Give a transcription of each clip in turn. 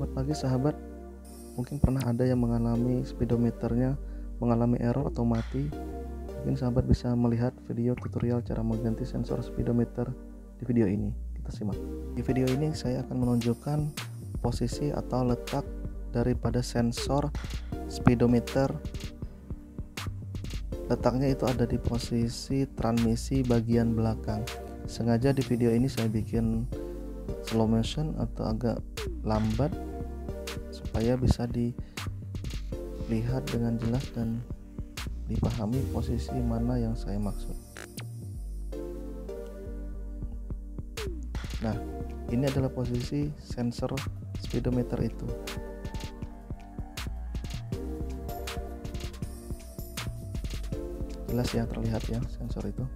Selamat pagi sahabat. Mungkin pernah ada yang mengalami speedometernya mengalami error atau mati. Mungkin sahabat bisa melihat video tutorial cara mengganti sensor speedometer di video ini. Kita simak. Di video ini saya akan menunjukkan posisi atau letak daripada sensor speedometer. Letaknya itu ada di posisi transmisi bagian belakang. Sengaja di video ini saya bikin slow motion atau agak lambat supaya bisa dilihat dengan jelas dan dipahami posisi mana yang saya maksud. Nah, ini adalah posisi sensor speedometer itu. Jelas ya, terlihat ya sensor itu.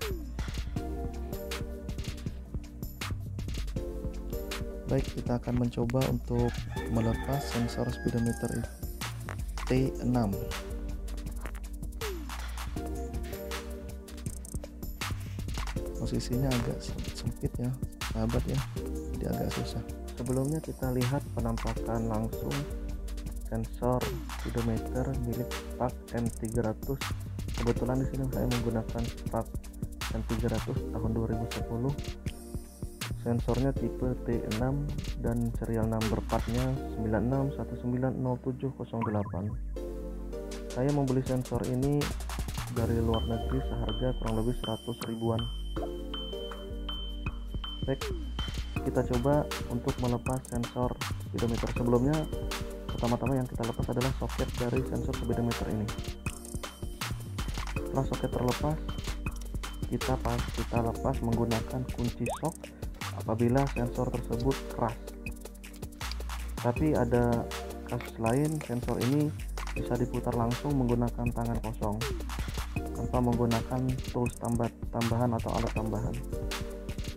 Baik, kita akan mencoba untuk melepas sensor speedometer T6. Posisinya agak sempit ya sahabat ya, jadi agak susah. Sebelumnya kita lihat penampakan langsung sensor speedometer milik Spark M300. Kebetulan di sini saya menggunakan Spark M300 tahun 2010. Sensornya tipe T6 dan serial number partnya 96190708. Saya membeli sensor ini dari luar negeri seharga kurang lebih 100 ribuan. Baik, kita coba untuk melepas sensor speedometer. Sebelumnya, pertama-tama yang kita lepas adalah soket dari sensor speedometer ini. Setelah soket terlepas, kita lepas menggunakan kunci shock apabila sensor tersebut keras. Tapi ada kasus lain, sensor ini bisa diputar langsung menggunakan tangan kosong tanpa menggunakan tools tambahan atau alat tambahan.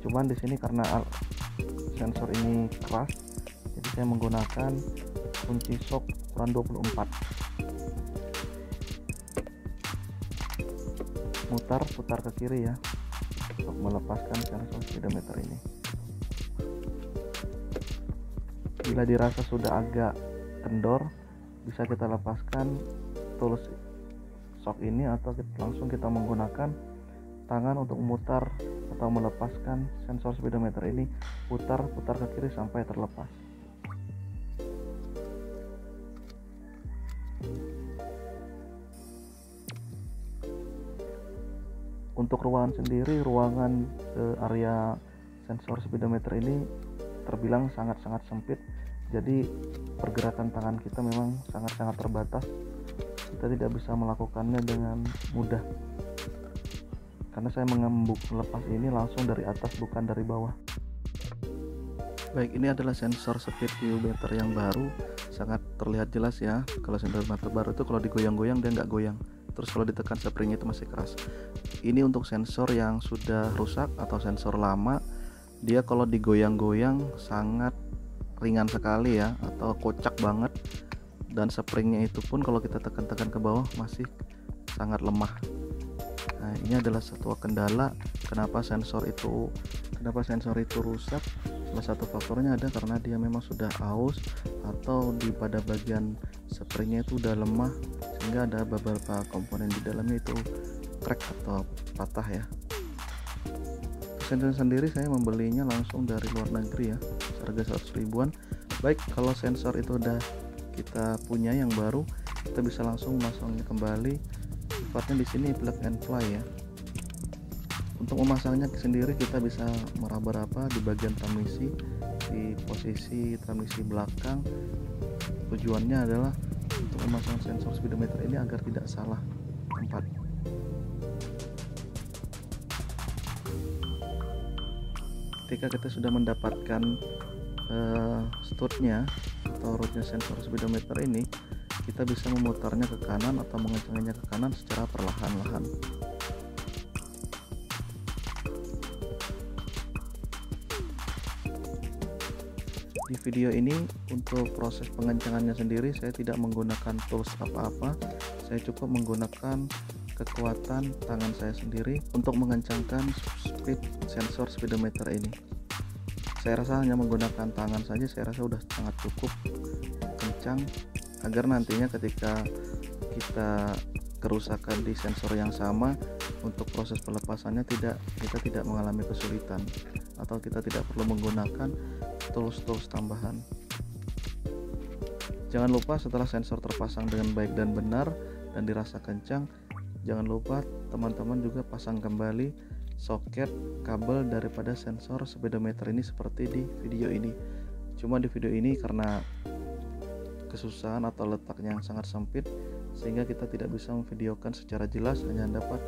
Cuman di sini karena sensor ini keras, jadi saya menggunakan kunci shock ukuran 24. Putar ke kiri ya untuk melepaskan sensor speedometer ini. Bila dirasa sudah agak kendor, bisa kita lepaskan tools shock ini atau langsung kita menggunakan tangan untuk memutar atau melepaskan sensor speedometer ini. Putar ke kiri sampai terlepas. Untuk ruangan sendiri, ruangan area sensor speedometer ini terbilang sangat-sangat sempit, jadi pergerakan tangan kita memang sangat-sangat terbatas. Kita tidak bisa melakukannya dengan mudah karena saya melepas ini langsung dari atas, bukan dari bawah. Baik, ini adalah sensor speedometer yang baru, sangat terlihat jelas ya. Kalau speedometer baru itu kalau digoyang-goyang dia nggak goyang, terus kalau ditekan springnya itu masih keras. Ini untuk sensor yang sudah rusak atau sensor lama, dia kalau digoyang-goyang sangat ringan sekali ya, atau kocak banget, dan springnya itu pun kalau kita tekan-tekan ke bawah masih sangat lemah. Nah, ini adalah satu kendala kenapa sensor itu rusak. Salah satu faktornya ada karena dia memang sudah aus atau pada bagian springnya itu udah lemah, sehingga ada beberapa komponen di dalamnya itu crack atau patah ya. Sensor sendiri saya membelinya langsung dari luar negeri ya, harga 100 ribuan. Baik, kalau sensor itu udah kita punya yang baru, kita bisa langsung memasangnya kembali. Sifatnya di sini plug and play ya. Untuk memasangnya sendiri kita bisa meraba-raba di bagian transmisi, di posisi transmisi belakang. Tujuannya adalah untuk memasang sensor speedometer ini agar tidak salah tempat. Ketika kita sudah mendapatkan strutnya atau rootnya sensor speedometer ini, kita bisa memutarnya ke kanan atau mengencangkannya ke kanan secara perlahan-lahan. Di video ini untuk proses pengencangannya sendiri saya tidak menggunakan tools apa-apa, saya cukup menggunakan kekuatan tangan saya sendiri untuk mengencangkan sensor speedometer ini. Saya rasa hanya menggunakan tangan saja saya rasa sudah sangat cukup kencang agar nantinya ketika kita kerusakan di sensor yang sama, untuk proses pelepasannya kita tidak mengalami kesulitan atau kita tidak perlu menggunakan tools tambahan. Jangan lupa setelah sensor terpasang dengan baik dan benar dan dirasa kencang, jangan lupa teman-teman juga pasang kembali soket kabel daripada sensor speedometer ini seperti di video ini. Cuma di video ini karena kesusahan atau letaknya yang sangat sempit sehingga kita tidak bisa memvideokan secara jelas, hanya dapat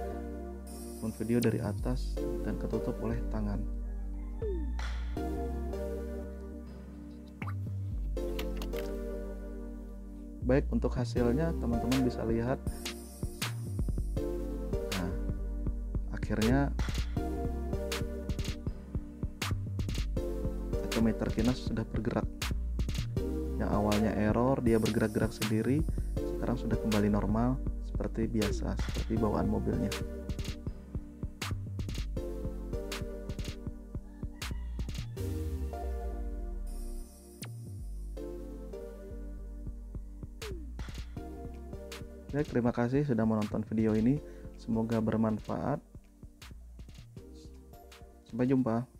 memvideo dari atas dan ketutup oleh tangan. Baik, untuk hasilnya teman-teman bisa lihat. Nah, akhirnya tachometer Kinos sudah bergerak. Yang awalnya error, dia bergerak-gerak sendiri, sekarang sudah kembali normal seperti biasa, seperti bawaan mobilnya. Baik, terima kasih sudah menonton video ini. Semoga bermanfaat. Sampai jumpa.